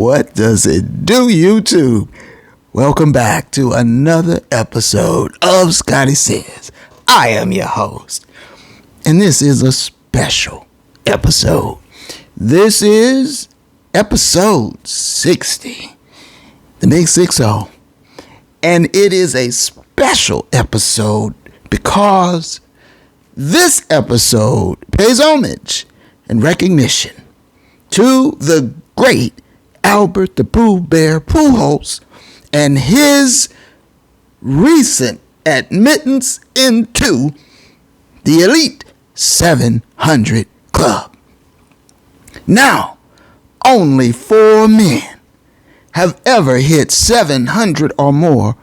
What does it do, YouTube? Welcome back to another episode of Scotty Says. I am your host, and this is a special episode. This is episode 60, the Big 6-0, and it is a special episode because this episode pays homage and recognition to the great Albert the Pooh Bear Pujols and his recent admittance into the Elite 700 Club. Now, only 4 men have ever hit 700 or more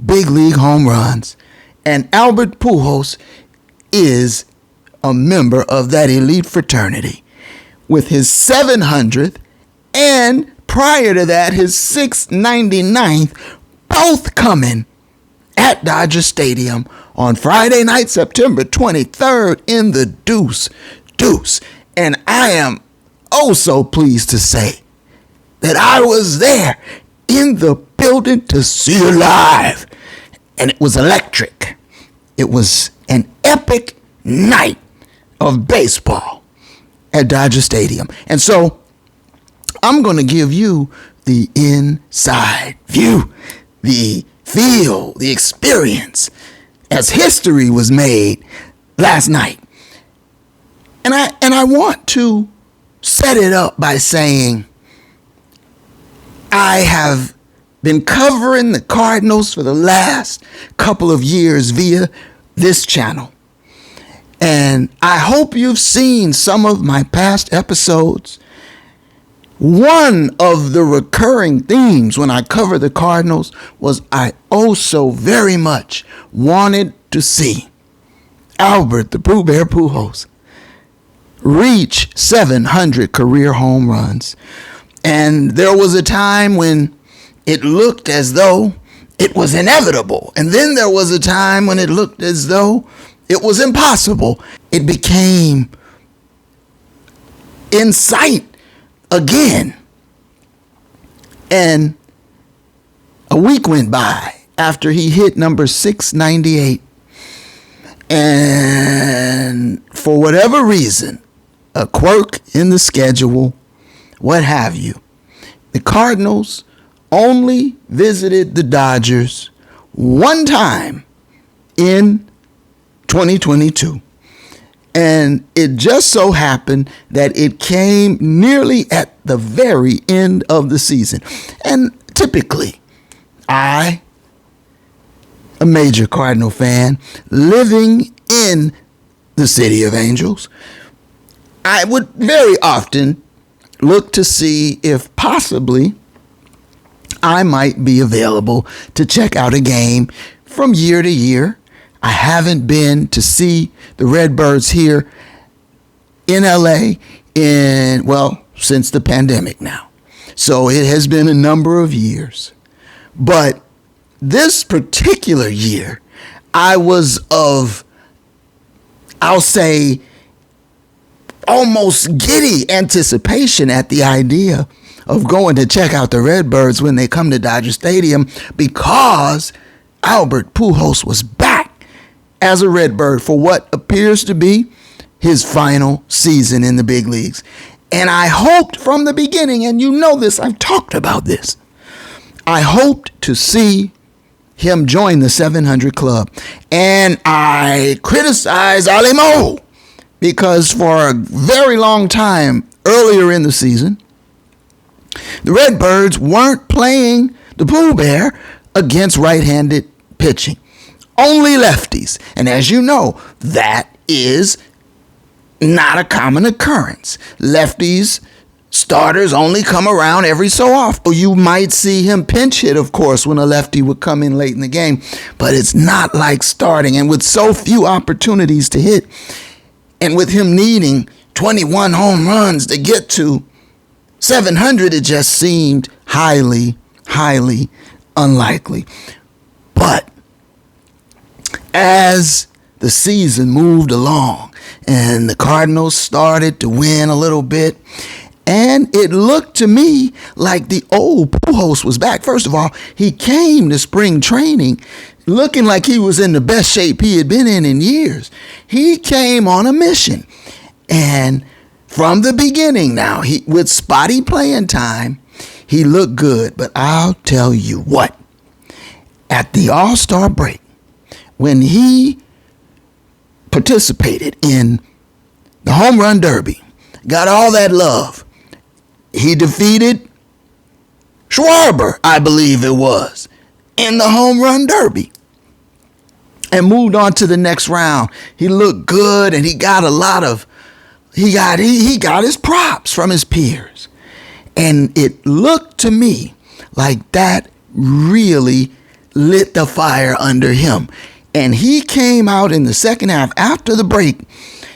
big league home runs, and Albert Pujols is a member of that elite fraternity with his 700th and prior to that his 699th, both coming at Dodger Stadium on Friday night, September 23rd in the Deuce. And I am oh so pleased to say that I was there in the building to see it live, and it was electric. It was an epic night of baseball at Dodger Stadium. And so I'm going to give you the inside view, the feel, the experience as history was made last night. And I want to set it up by saying I have been covering the Cardinals for the last couple of years via this channel. And I hope you've seen some of my past episodes. One of the recurring themes when I cover the Cardinals was I so very much wanted to see Albert the Pooh Bear Pujols reach 700 career home runs. And there was a time when it looked as though it was inevitable. And then there was a time when it looked as though it was impossible. It became in sight again. And a week went by after he hit number 698. And for whatever reason, a quirk in the schedule, what have you, the Cardinals only visited the Dodgers one time in 2022. And it just so happened that it came nearly at the very end of the season. And typically, I, a major Cardinal fan, living in the City of Angels, I would very often look to see if possibly I might be available to check out a game from year to year. I haven't been to see the Redbirds here in LA since the pandemic now. So it has been a number of years. But this particular year, I was of, I'll say, almost giddy anticipation at the idea of going to check out the Redbirds when they come to Dodger Stadium, because Albert Pujols was back as a Redbird for what appears to be his final season in the big leagues. And I hoped from the beginning, and you know this, I've talked about this, I hoped to see him join the 700 Club. And I criticized Ali Mo because for a very long time earlier in the season, the Redbirds weren't playing the Pooh Bear against right-handed pitching. Only lefties. And as you know, that is not a common occurrence. Lefties, starters only come around every so often. You might see him pinch hit, of course, when a lefty would come in late in the game. But it's not like starting. And with so few opportunities to hit, and with him needing 21 home runs to get to 700, it just seemed highly unlikely. But as the season moved along and the Cardinals started to win a little bit, And it looked to me like the old Pujols was back. First of all, he came to spring training looking like he was in the best shape he had been in years. He came on a mission. And from the beginning now, with spotty playing time, he looked good. But I'll tell you what, at the All-Star break, when he participated in the home run derby, got all that love, he defeated Schwarber, I believe it was, in the home run derby and moved on to the next round. He looked good, and he got he got his props from his peers. And it looked to me like that really lit the fire under him. And he came out in the second half after the break.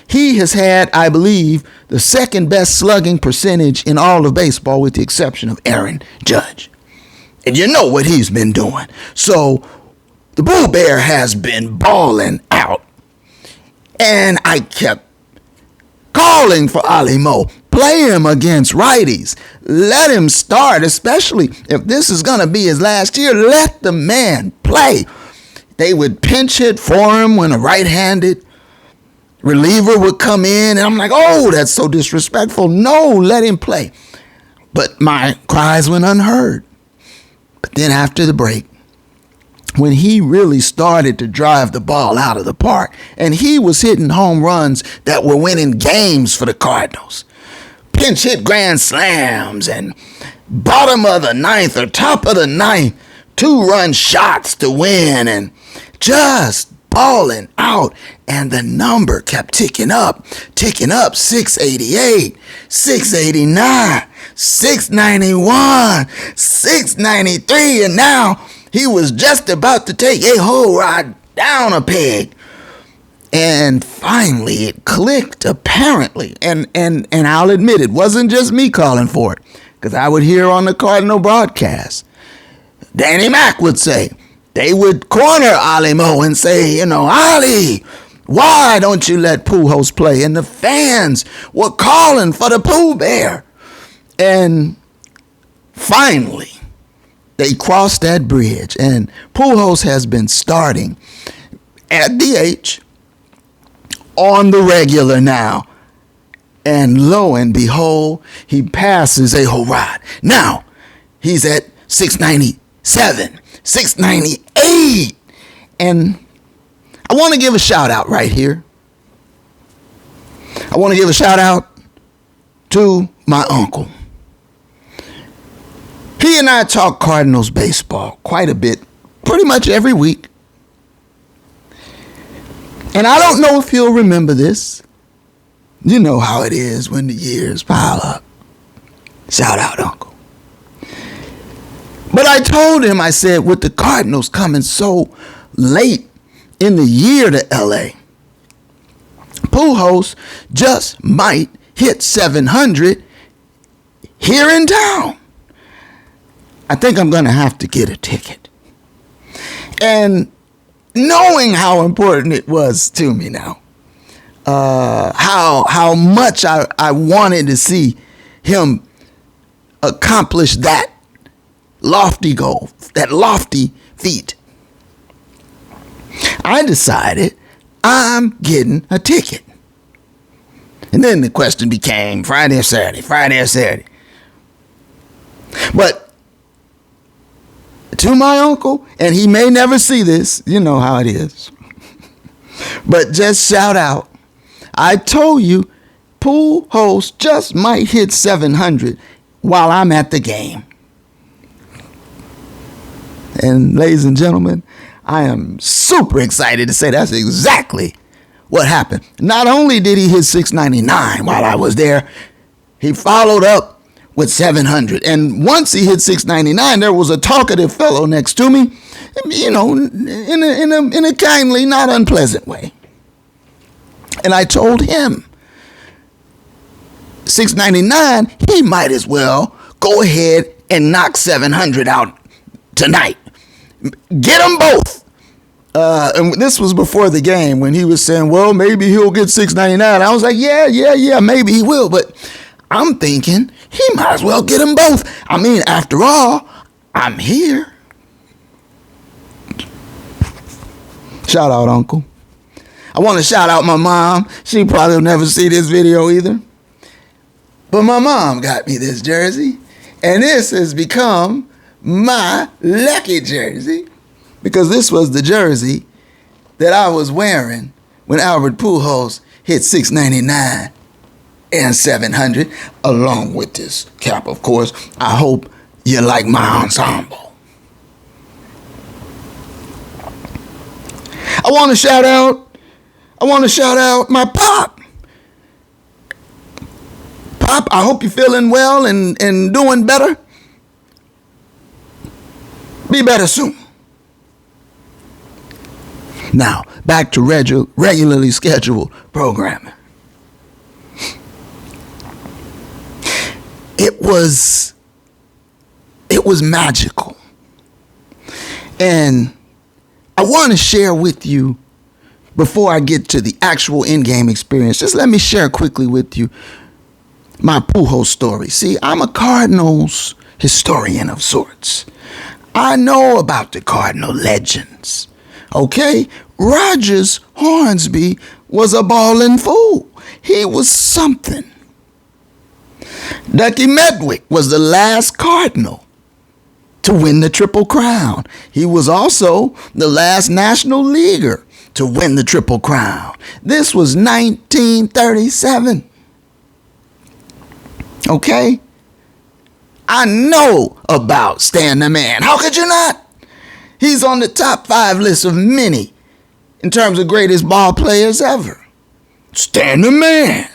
He has had, I believe, the second best slugging percentage in all of baseball, with the exception of Aaron Judge. And you know what he's been doing. So the Bull Bear has been balling out. And I kept calling for Ali Mo. Play him against righties. Let him start, especially if this is going to be his last year. Let the man play. They would pinch hit for him when a right-handed reliever would come in. And I'm like, oh, that's so disrespectful. No, let him play. But my cries went unheard. But then after the break, when he really started to drive the ball out of the park, and he was hitting home runs that were winning games for the Cardinals, pinch hit grand slams and bottom of the ninth or top of the ninth, 2-run shots to win, and just balling out. And the number kept ticking up, 688, 689, 691, 693, and now he was just about to take a whole ride down a peg. And finally it clicked, apparently. And I'll admit, it wasn't just me calling for it, because I would hear on the Cardinal broadcast, Danny Mack would say, they would corner Ali Mo and say, Ali, why don't you let Pujols play? And the fans were calling for the Pooh Bear. And finally, they crossed that bridge, and Pujols has been starting at DH on the regular now. And lo and behold, he passes a whole ride. Now, he's at 697, 698. And I want to give a shout out right here. I want to give a shout out to my uncle. He and I talk Cardinals baseball quite a bit, pretty much every week. And I don't know if he'll remember this. You know how it is when the years pile up. Shout out, Uncle. But I told him, I said, with the Cardinals coming so late in the year to LA, Pujols just might hit 700 here in town. I think I'm going to have to get a ticket. And knowing how important it was to me now, how much I wanted to see him accomplish that lofty goal, that lofty feat, I decided I'm getting a ticket. And then the question became Friday or Saturday. But to my uncle, and he may never see this, you know how it is, but just shout out, I told you Pujols just might hit 700 while I'm at the game. And ladies and gentlemen, I am super excited to say that's exactly what happened. Not only did he hit 699 while I was there, he followed up with 700. And once he hit 699, there was a talkative fellow next to me, in a kindly, not unpleasant way. And I told him, 699, he might as well go ahead and knock 700 out tonight. Get them both. And this was before the game when he was saying, well, maybe he'll get 699. I was like, yeah, maybe he will. But I'm thinking he might as well get them both. I mean, after all, I'm here. Shout out, Uncle. I want to shout out my mom. She probably will never see this video either. But my mom got me this jersey. And this has become my lucky jersey. Because this was the jersey that I was wearing when Albert Pujols hit 699 and 700. Along with this cap, of course. I hope you like my ensemble. I want to shout out my pop. Pop, I hope you're feeling well and doing better. Be better soon. Now, back to regularly scheduled programming. It was magical. And I want to share with you, before I get to the actual in-game experience, just let me share quickly with you my Pujols story. See, I'm a Cardinals historian of sorts. I know about the Cardinal legends. Okay? Rogers Hornsby was a ballin' fool. He was something. Ducky Medwick was the last Cardinal to win the Triple Crown. He was also the last National Leaguer to win the Triple Crown. This was 1937. Okay? I know about Stan the Man. How could you not? He's on the top 5 list of many in terms of greatest ball players ever. Stan the Man.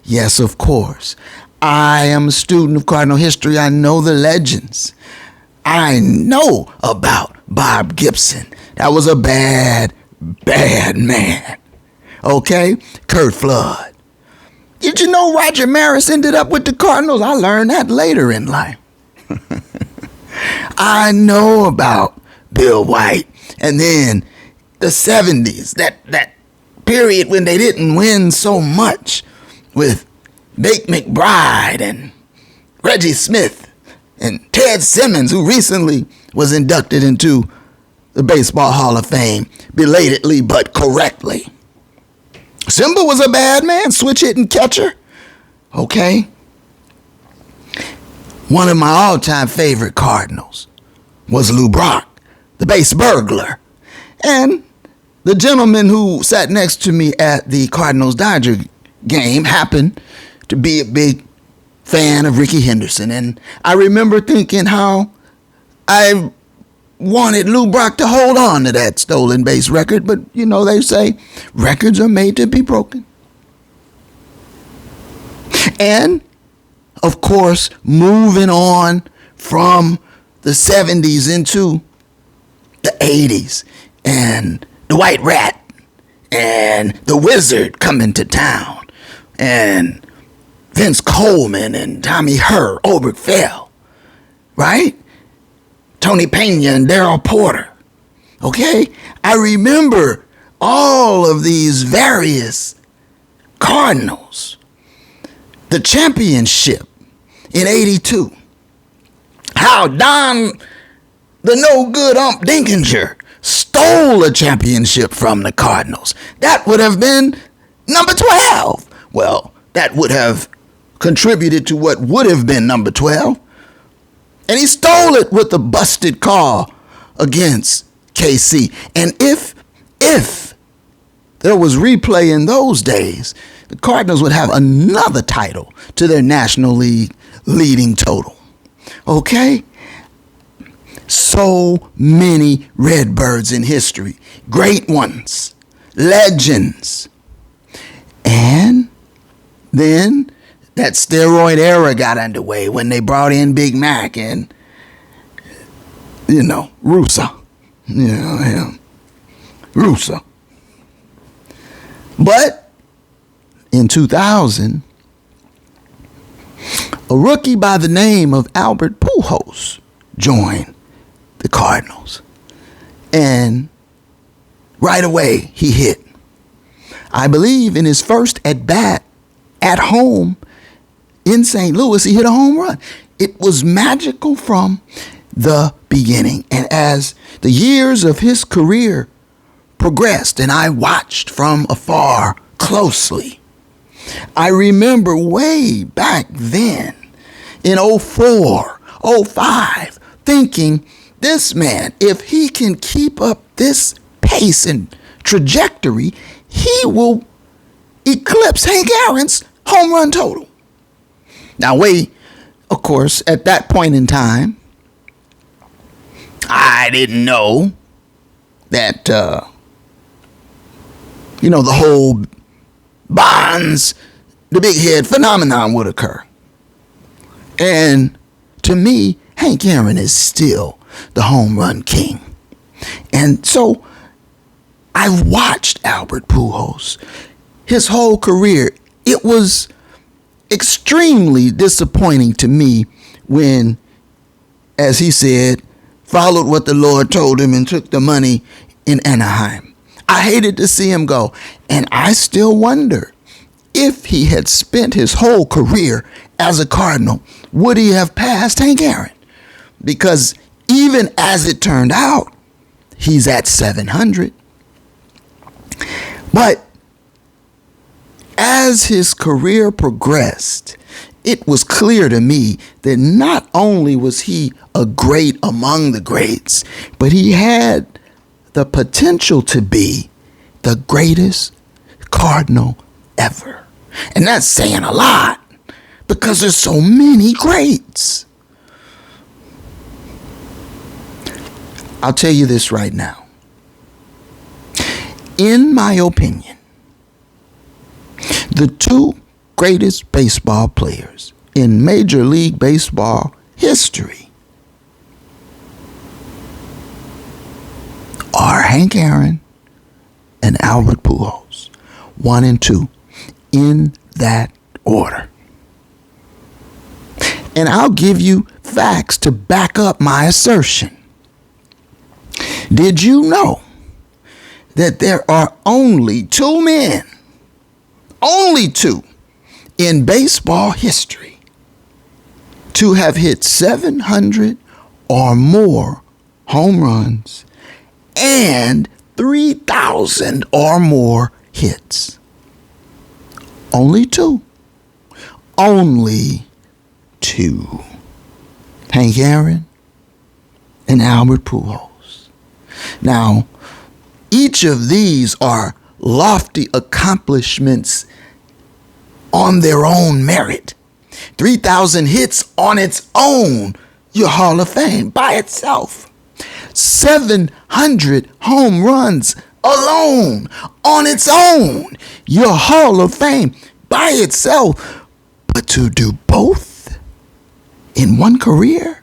Yes, of course. I am a student of Cardinal history. I know the legends. I know about Bob Gibson. That was a bad man. Okay? Kurt Flood. Did you know Roger Maris ended up with the Cardinals? I learned that later in life. I know about Bill White. And then the 70s, that period when they didn't win so much, with Bake McBride and Reggie Smith and Ted Simmons, who recently was inducted into the Baseball Hall of Fame, belatedly but correctly. Simba was a bad man, switch hitting catcher. Okay? One of my all-time favorite Cardinals was Lou Brock, the base burglar. And the gentleman who sat next to me at the Cardinals-Dodger game happened to be a big fan of Ricky Henderson. And I remember thinking how I wanted Lou Brock to hold on to that stolen base record. But, you know, they say records are made to be broken. And, of course, moving on from the 70s into the 80s and the White Rat and the Wizard coming to town and Vince Coleman and Tommy Herr, Obergefell, right? Tony Pena and Darryl Porter. Okay? I remember all of these various Cardinals. The championship in 82. How Don, the no-good Ump Dinkinger, stole a championship from the Cardinals. That would have been number 12. Well, that would have contributed to what would have been number 12. And he stole it with a busted call against KC. And if there was replay in those days, the Cardinals would have another title to their National League leading total. Okay? So many Redbirds in history. Great ones. Legends. And then that steroid era got underway when they brought in Big Mac and, Russo. Him. Russo. But in 2000, a rookie by the name of Albert Pujols joined the Cardinals. And right away, he hit. I believe in his first at-bat at home in St. Louis, he hit a home run. It was magical from the beginning. And as the years of his career progressed and I watched from afar closely, I remember way back then in 04, 05, thinking, this man, if he can keep up this pace and trajectory, he will eclipse Hank Aaron's home run total. Now, of course, at that point in time, I didn't know that, the whole Bonds, the big head phenomenon would occur. And to me, Hank Aaron is still the home run king. And so I've watched Albert Pujols his whole career. It was extremely disappointing to me when, as he said, followed what the Lord told him and took the money in Anaheim. I hated to see him go. And I still wonder, if he had spent his whole career as a Cardinal, would he have passed Hank Aaron? Because even as it turned out, he's at 700. But as his career progressed, it was clear to me that not only was he a great among the greats, but he had the potential to be the greatest Cardinal ever. And that's saying a lot, because there's so many greats. I'll tell you this right now. In my opinion, the two greatest baseball players in Major League Baseball history are Hank Aaron and Albert Pujols. 1 and 2, in that order. And I'll give you facts to back up my assertion. Did you know that there are only 2 men, only 2, in baseball history to have hit 700 or more home runs and 3,000 or more hits? Only 2. Only 2. Hank Aaron and Albert Pujols. Now, each of these are lofty accomplishments on their own merit. 3,000 hits on its own, your Hall of Fame by itself. 700 home runs alone on its own, your Hall of Fame by itself. But to do both in one career,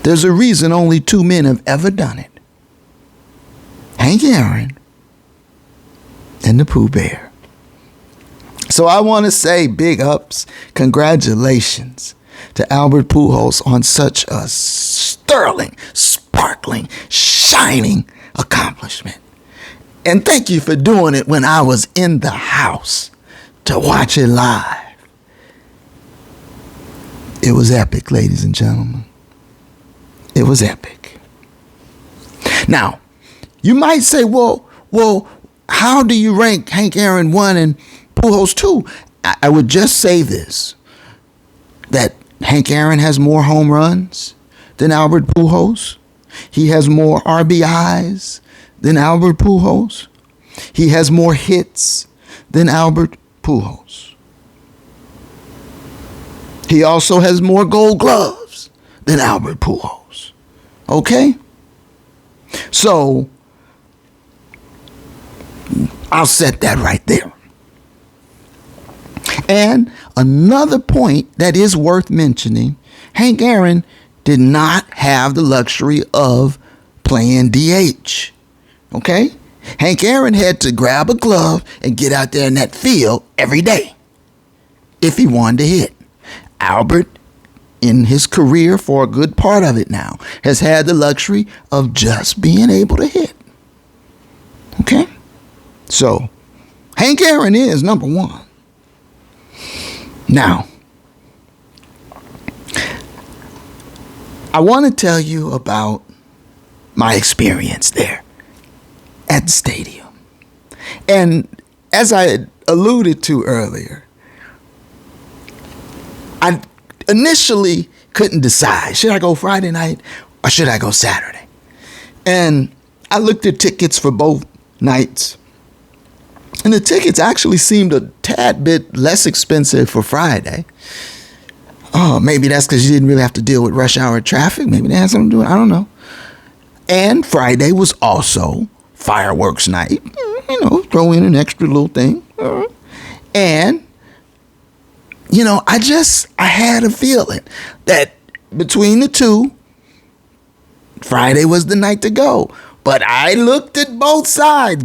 there's a reason only 2 men have ever done it. Hank Aaron and the Pooh Bear. So I want to say big ups, congratulations to Albert Pujols on such a sterling, sparkling, shining accomplishment. And thank you for doing it when I was in the house to watch it live. It was epic, ladies and gentlemen. It was epic. Now, you might say, well, how do you rank Hank Aaron 1 and Pujols 2? I would just say this, that Hank Aaron has more home runs than Albert Pujols. He has more RBIs than Albert Pujols. He has more hits than Albert Pujols. He also has more Gold Gloves than Albert Pujols. Okay? So, I'll set that right there. And another point that is worth mentioning, Hank Aaron did not have the luxury of playing DH. Okay? Hank Aaron had to grab a glove and get out there in that field every day if he wanted to hit. Albert, in his career for a good part of it now, has had the luxury of just being able to hit. Okay? So, Hank Aaron is number 1. Now, I want to tell you about my experience there at the stadium. And as I alluded to earlier, I initially couldn't decide, should I go Friday night or should I go Saturday? And I looked at tickets for both nights. And the tickets actually seemed a tad bit less expensive for Friday. Oh, maybe that's because you didn't really have to deal with rush hour traffic. Maybe they had something to do with it. I don't know. And Friday was also fireworks night. You know, throw in an extra little thing. And, you know, I had a feeling that between the two, Friday was the night to go. But I looked at both sides.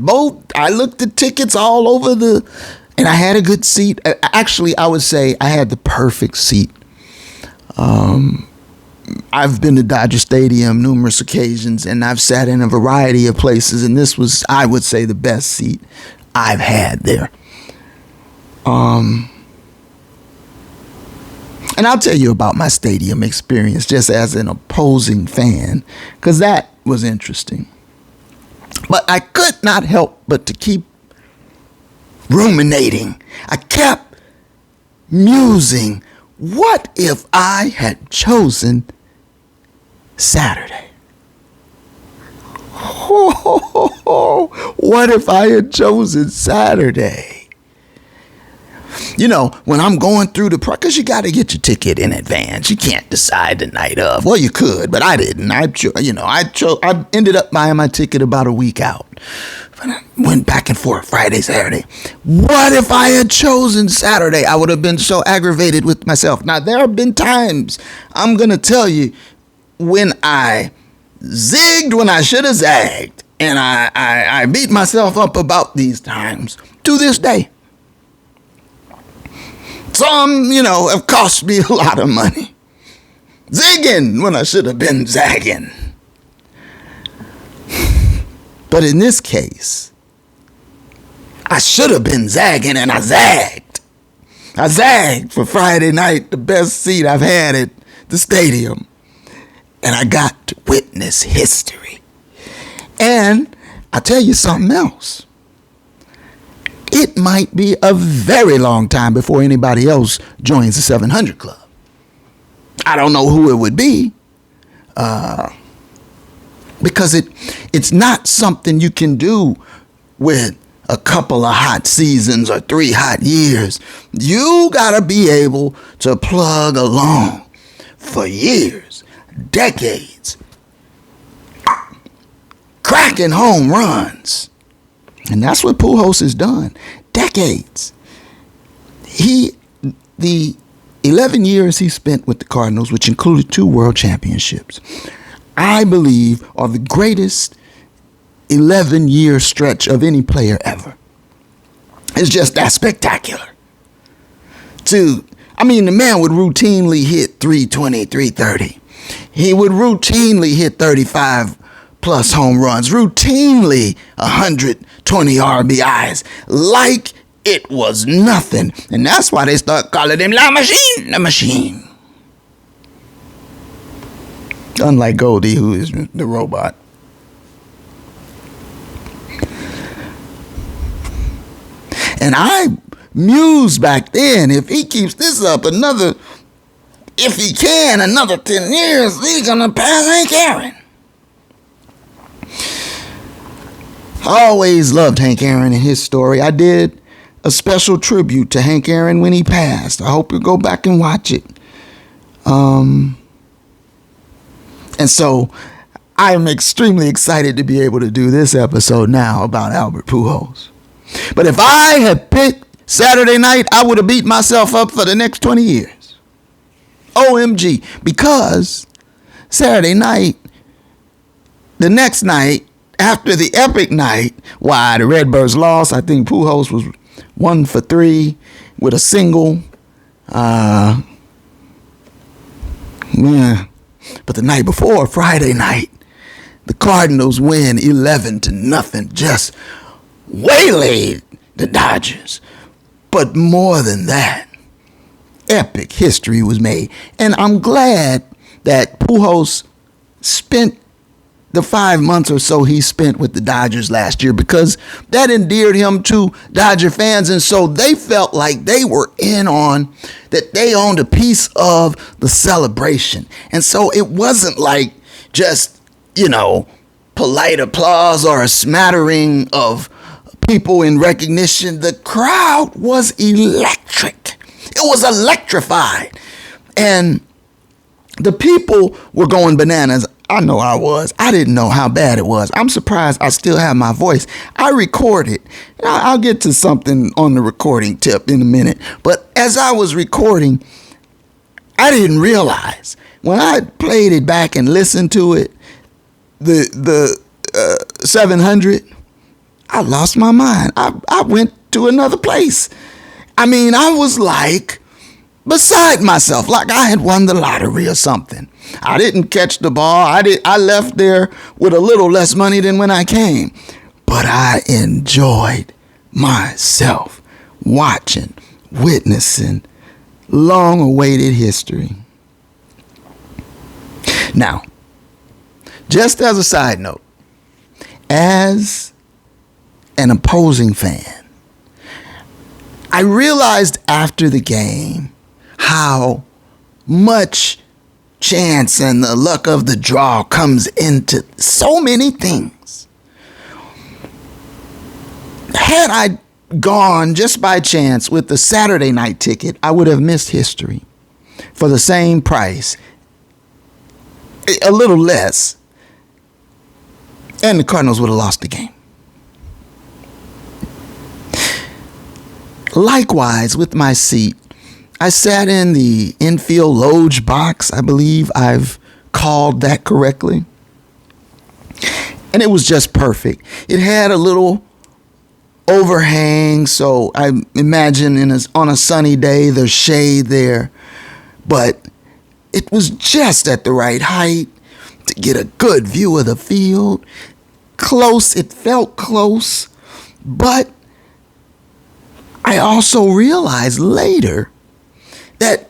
I looked at tickets all over and I had a good seat. Actually, I would say I had the perfect seat. I've been to Dodger Stadium numerous occasions, and I've sat in a variety of places, and this was, I would say, the best seat I've had there. And I'll tell you about my stadium experience just as an opposing fan, because that was interesting. But I could not help but to keep ruminating. I kept musing, what if I had chosen Saturday? What if I had chosen Saturday? You know, when I'm going through because you got to get your ticket in advance. You can't decide the night of. Well, you could, but I didn't. I ended up buying my ticket about a week out. But I went back and forth Friday, Saturday. What if I had chosen Saturday? I would have been so aggravated with myself. Now, there have been times, I'm going to tell you, when I zigged when I should have zagged. And I beat myself up about these times to this day. Some, have cost me a lot of money. Zigging when I should have been zagging. But in this case, I should have been zagging and I zagged. I zagged for Friday night, the best seat I've had at the stadium. And I got to witness history. And I'll tell you something else. It might be a very long time before anybody else joins the 700 Club. I don't know who it would be. Because it's not something you can do with a couple of hot seasons or 3 hot years. You gotta be able to plug along for years, decades, cracking home runs. And that's what Pujols has done. Decades. The 11 years he spent with the Cardinals, which included 2 world championships, I believe are the greatest 11-year stretch of any player ever. It's just that spectacular. The man would routinely hit 320, 330. He would routinely hit 35 plus home runs, routinely 120 RBIs, like it was nothing. And that's why they start calling him La Machine. Unlike Goldie, who is the robot. And I mused back then, if he keeps this up another 10 years, he's gonna pass Hank Aaron. I always loved Hank Aaron and his story. I did a special tribute to Hank Aaron when he passed. I hope you go back and watch it. And so I'm extremely excited to be able to do this episode now about Albert Pujols. But if I had picked Saturday night, I would have beat myself up for the next 20 years. OMG. Because Saturday night, the next night, after the epic night, why the Redbirds lost, I think Pujols was 1 for 3 with a single. But the night before, Friday night, the Cardinals win 11-0, just waylaid the Dodgers. But more than that, epic history was made. And I'm glad that Pujols spent the 5 months or so he spent with the Dodgers last year, because that endeared him to Dodger fans. And so they felt like they were in on, that they owned a piece of the celebration. And so it wasn't like just, polite applause or a smattering of people in recognition. The crowd was electric. It was electrified. And the people were going bananas. I know I was. I didn't know how bad it was. I'm surprised I still have my voice. I recorded. I'll get to something on the recording tip in a minute. But as I was recording, I didn't realize when I played it back and listened to it, the 700, I lost my mind. I went to another place. I mean, I was like beside myself, like I had won the lottery or something. I didn't catch the ball. I left there with a little less money than when I came. But I enjoyed myself watching, witnessing long-awaited history. Now, just as a side note, as an opposing fan, I realized after the game how much chance and the luck of the draw comes into so many things. Had I gone just by chance with the Saturday night ticket, I would have missed history for the same price, a little less, and the Cardinals would have lost the game. Likewise, with my seat, I sat in the infield loge box. I believe I've called that correctly. And it was just perfect. It had a little overhang, so I imagine on a sunny day there's shade there. But it was just at the right height to get a good view of the field. Close, it felt close. But I also realized later that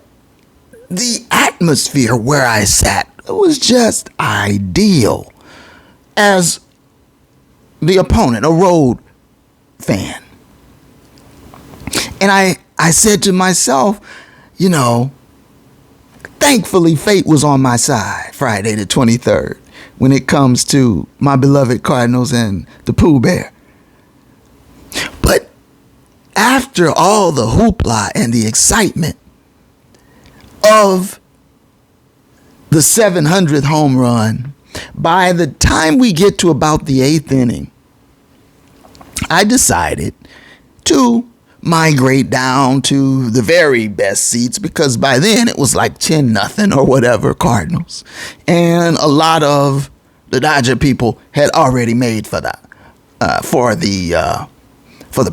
the atmosphere where I sat was just ideal as the opponent, a road fan. And I said to myself, thankfully fate was on my side Friday the 23rd when it comes to my beloved Cardinals and the Pooh Bear. But after all the hoopla and the excitement of the 700th home run, by the time we get to about the 8th inning, I decided to migrate down to the very best seats, because by then it was like 10-0 or whatever Cardinals, and a lot of the Dodger people had already made for the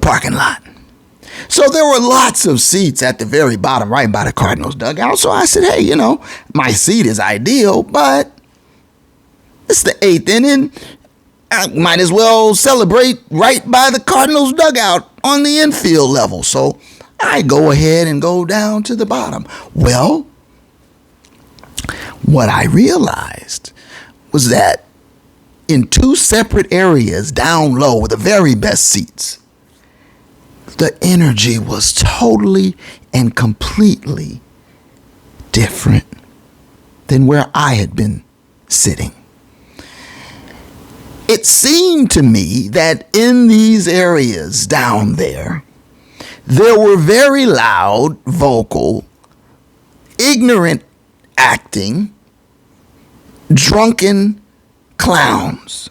parking lot. So there were lots of seats at the very bottom, right by the Cardinals dugout. So I said, hey, my seat is ideal, but it's the 8th inning. I might as well celebrate right by the Cardinals dugout on the infield level. So I go ahead and go down to the bottom. Well, what I realized was that in two separate areas down low were the very best seats. The energy was totally and completely different than where I had been sitting. It seemed to me that in these areas down there were very loud, vocal, ignorant acting, drunken clowns,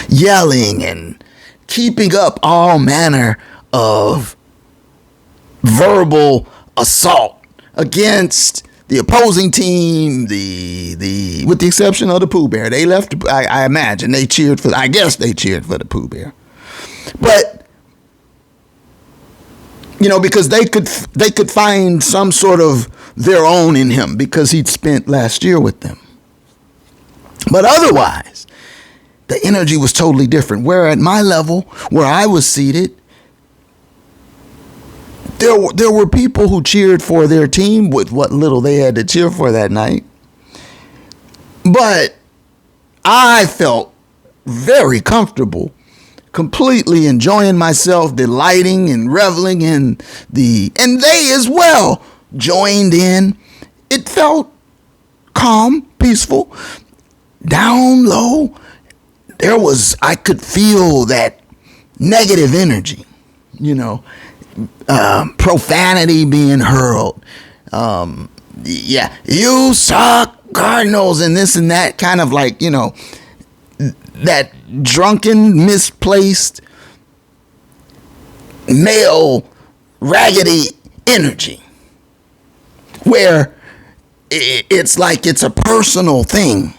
yelling and keeping up all manner of verbal assault against the opposing team, with the exception of the Pooh Bear. They left, I imagine they cheered for, I guess they cheered for the Pooh Bear. But, because they could find some sort of their own in him because he'd spent last year with them. But otherwise, the energy was totally different. Where at my level, where I was seated, there were people who cheered for their team with what little they had to cheer for that night. But I felt very comfortable, completely enjoying myself, delighting and reveling in and they as well joined in. It felt calm, peaceful. Down low, I could feel that negative energy, profanity being hurled. Yeah, you suck, Cardinals, and this and that, kind of like, that drunken, misplaced, male, raggedy energy where it's like it's a personal thing.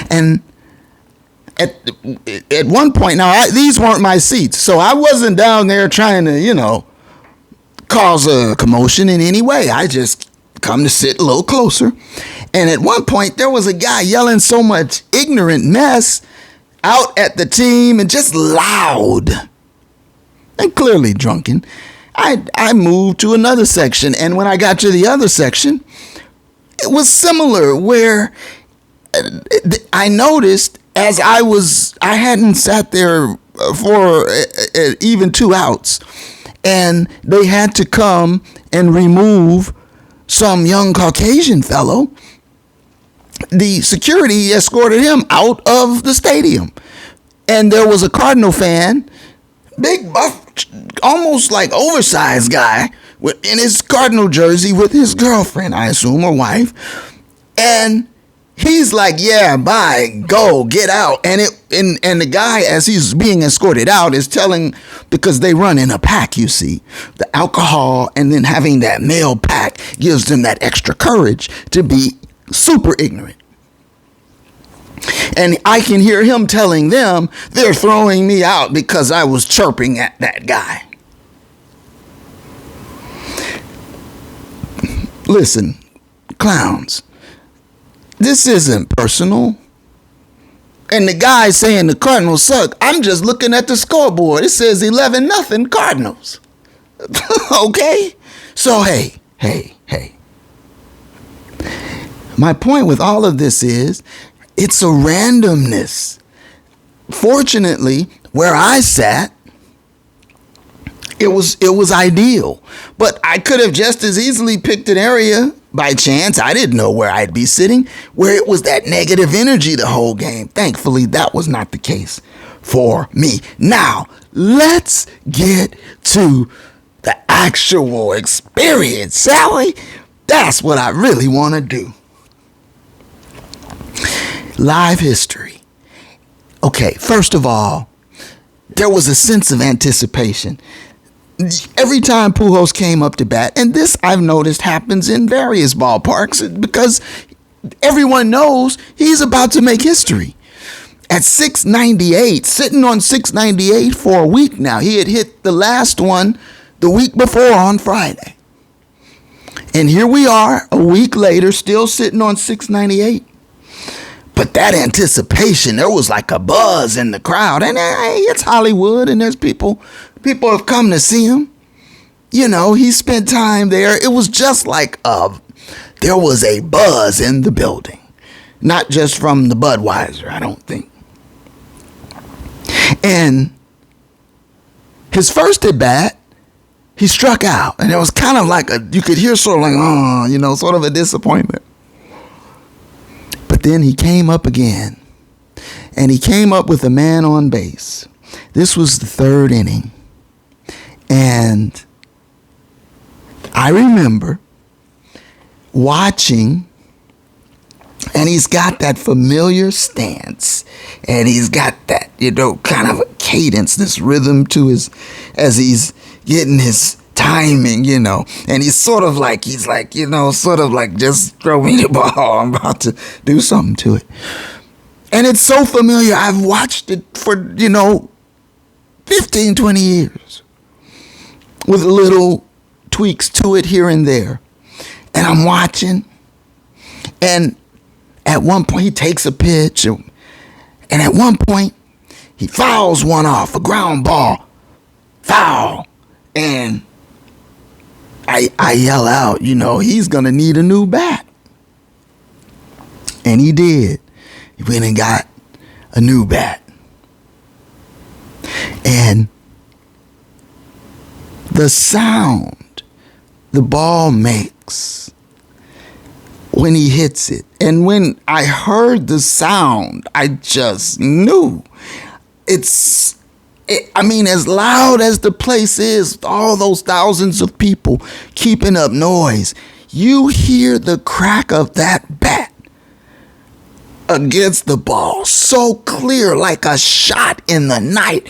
And at one point, now these weren't my seats, so I wasn't down there trying to, cause a commotion in any way. I just come to sit a little closer. And at one point, there was a guy yelling so much ignorant mess out at the team and just loud and clearly drunken. I moved to another section, and when I got to the other section, it was similar, where I noticed as I hadn't sat there for even 2 outs, and they had to come and remove some young Caucasian fellow. The security escorted him out of the stadium, and there was a Cardinal fan, big buff, almost like oversized guy in his Cardinal jersey with his girlfriend, I assume, or wife, and he's like, yeah, bye, go, get out. And the guy, as he's being escorted out, is telling, because they run in a pack, you see, the alcohol and then having that male pack gives them that extra courage to be super ignorant. And I can hear him telling them they're throwing me out because I was chirping at that guy. Listen, clowns. This isn't personal. And the guy saying the Cardinals suck, I'm just looking at the scoreboard. It says 11-0 Cardinals. Okay? So, hey. My point with all of this is, it's a randomness. Fortunately, where I sat, it was ideal. But I could have just as easily picked an area by chance. I didn't know where I'd be sitting, where it was that negative energy the whole game. Thankfully, that was not the case for me. Now, let's get to the actual experience, shall we? That's what I really want to do. Live history. Okay, first of all, there was a sense of anticipation. Every time Pujols came up to bat, and this I've noticed happens in various ballparks, because everyone knows he's about to make history. At 698, sitting on 698 for a week now. He had hit the last one the week before on Friday. And here we are, a week later, still sitting on 698. But that anticipation, there was like a buzz in the crowd. And hey, it's Hollywood, and there's people have come to see him. He spent time there. It was just like there was a buzz in the building. Not just from the Budweiser, I don't think. And his first at bat, he struck out. And it was kind of like you could hear sort of like, sort of a disappointment. But then he came up again, and he came up with a man on base. This was the 3rd inning. And I remember watching, and he's got that familiar stance, and he's got that, kind of a cadence, this rhythm to as he's getting his timing, and he's sort of like just throw me the ball. I'm about to do something to it. And it's so familiar. I've watched it for, 15, 20 years with little tweaks to it here and there. And I'm watching, and at one point he takes a pitch, and at one point he fouls one off, a ground ball, foul, and I yell out, he's going to need a new bat. And he did. He went and got a new bat. And the sound the ball makes when he hits it. And when I heard the sound, I just knew. As loud as the place is, all those thousands of people keeping up noise, you hear the crack of that bat against the ball so clear, like a shot in the night.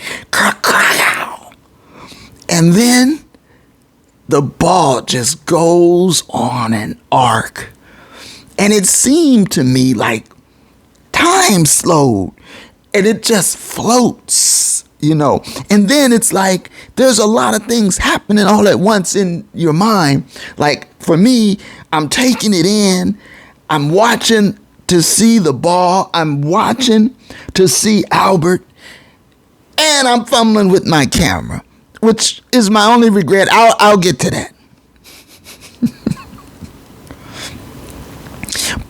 And then the ball just goes on an arc. And it seemed to me like time slowed and it just floats, And then it's like there's a lot of things happening all at once in your mind. Like for me, I'm taking it in. I'm watching to see the ball. I'm watching to see Albert. And I'm fumbling with my camera, which is my only regret. I'll get to that.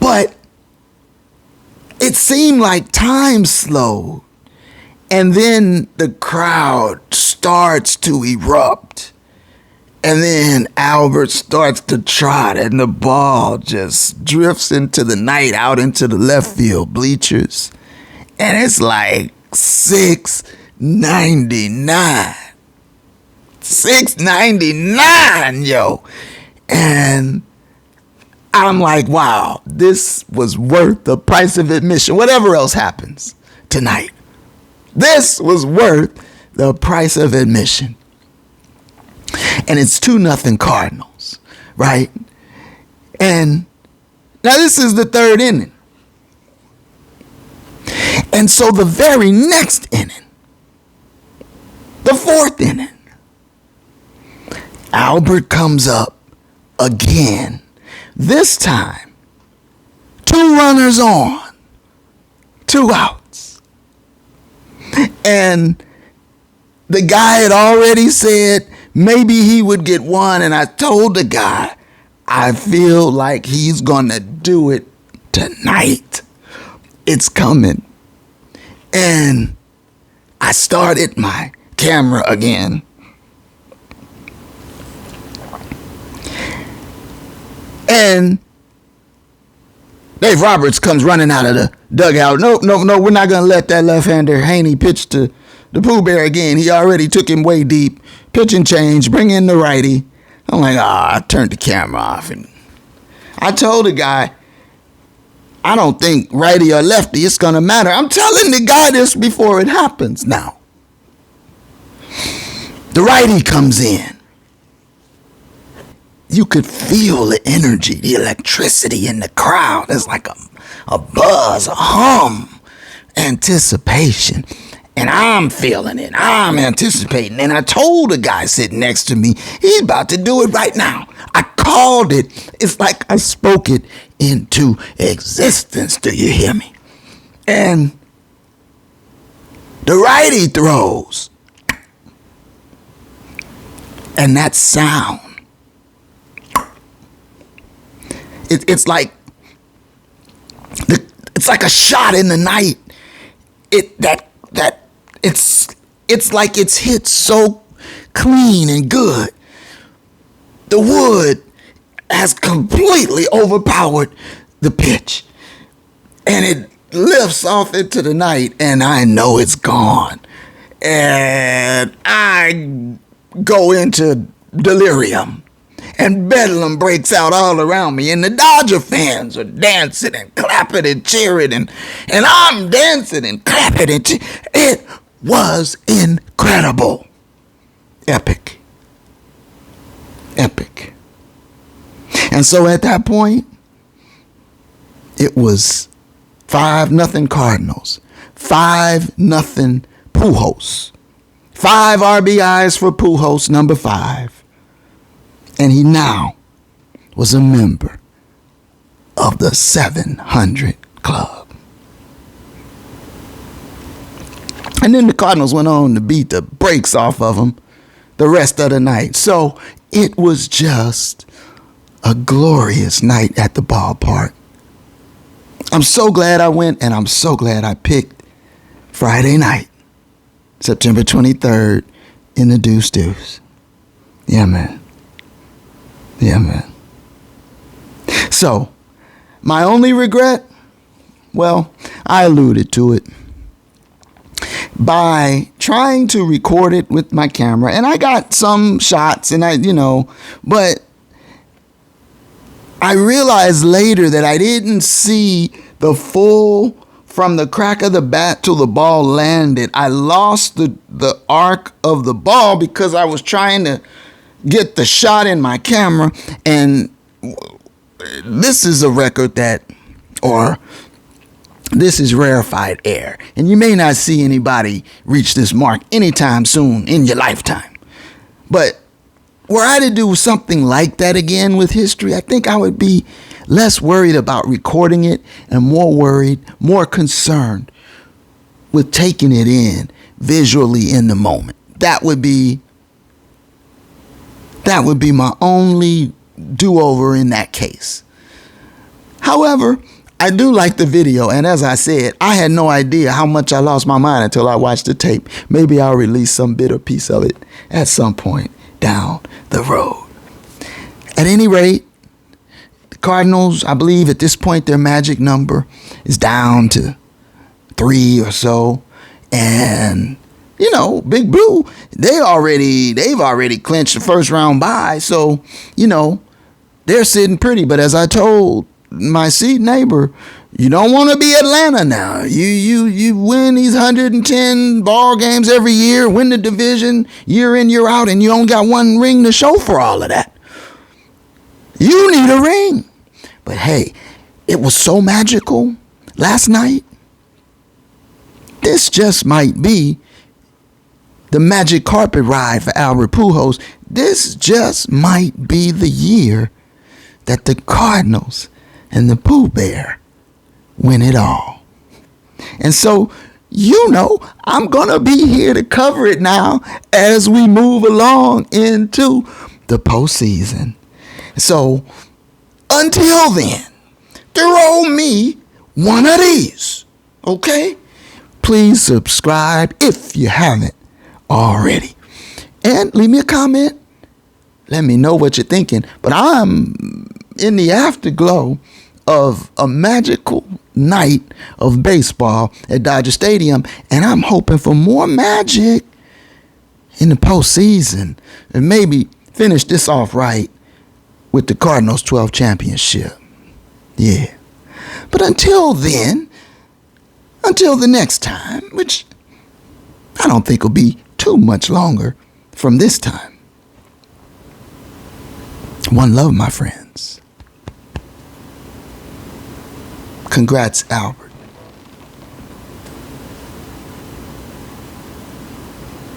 But it seemed like time slowed. And then the crowd starts to erupt. And then Albert starts to trot and the ball just drifts into the night, out into the left field bleachers. And it's like 699. 699, yo. And I'm like, wow, this was worth the price of admission. Whatever else happens tonight, this was worth the price of admission. And it's 2-0 Cardinals, right? And now this is the third inning. And so the very next inning, the fourth inning, Albert comes up again. This time, 2 runners on, 2 outs. And the guy had already said maybe he would get one. And I told the guy, I feel like he's going to do it tonight. It's coming. And I started my camera again. And Dave Roberts comes running out of the dugout. No, we're not going to let that left-hander Haney pitch to the Pooh Bear again. He already took him way deep. Pitch and change, bring in the righty. I'm like, I turned the camera off. And I told the guy, I don't think righty or lefty, it's going to matter. I'm telling the guy this before it happens now. The righty comes in. You could feel the energy, the electricity in the crowd. It's like a buzz, a hum, anticipation. And I'm feeling it. I'm anticipating. And I told the guy sitting next to me, he's about to do it right now. I called it. It's like I spoke it into existence. Do you hear me? And the righty throws. And that sound. It's like a shot in the night. It's like it's hit so clean and good. The wood has completely overpowered the pitch. And it lifts off into the night, and I know it's gone. And I go into delirium. And bedlam breaks out all around me. And the Dodger fans are dancing and clapping and cheering. And I'm dancing and clapping and cheering. It was incredible. Epic. Epic. And so at that point, it was 5-0 Cardinals. 5-0 Pujols. 5 RBIs for Pujols, number 5. And he now was a member of the 700 Club. And then the Cardinals went on to beat the brakes off of him the rest of the night. So It was just a glorious night at the ballpark. I'm so glad I went, and I'm so glad I picked Friday night, September 23rd, in the Deuce Deuce. Yeah, man. Yeah, man. So, my only regret, well, I alluded to it. By trying to record it with my camera, and I got some shots, and but I realized later that I didn't see the full from the crack of the bat till the ball landed. I lost the arc of the ball because I was trying to get the shot in my camera, and this is a record this is rarefied air, and you may not see anybody reach this mark anytime soon in your lifetime. But were I to do something like that again with history, I think I would be less worried about recording it and more concerned with taking it in visually in the moment. That would be my only do-over in that case. However, I do like the video, and as I said, I had no idea how much I lost my mind until I watched the tape. Maybe I'll release some bit or piece of it at some point down the road. At any rate, the Cardinals, I believe at this point their magic number is down to 3 or so, and Big Blue, they've already clinched the first round bye, so they're sitting pretty. But as I told my seat neighbor, you don't want to be Atlanta now. You win these 110 ball games every year, win the division year in, year out, and you only got one ring to show for all of that. You need a ring. But hey, it was so magical last night. This just might be the magic carpet ride for Albert Pujols. This just might be the year that the Cardinals and the Pooh Bear win it all. And so, I'm going to be here to cover it now as we move along into the postseason. So, until then, throw me one of these, okay? Please subscribe if you haven't already. And leave me a comment. Let me know what you're thinking. But I'm in the afterglow of a magical night of baseball at Dodger Stadium, and I'm hoping for more magic in the postseason and maybe finish this off right with the Cardinals 12 championship. Yeah. But until then, until the next time, which I don't think will be too much longer from this time. One love, my friends. Congrats, Albert.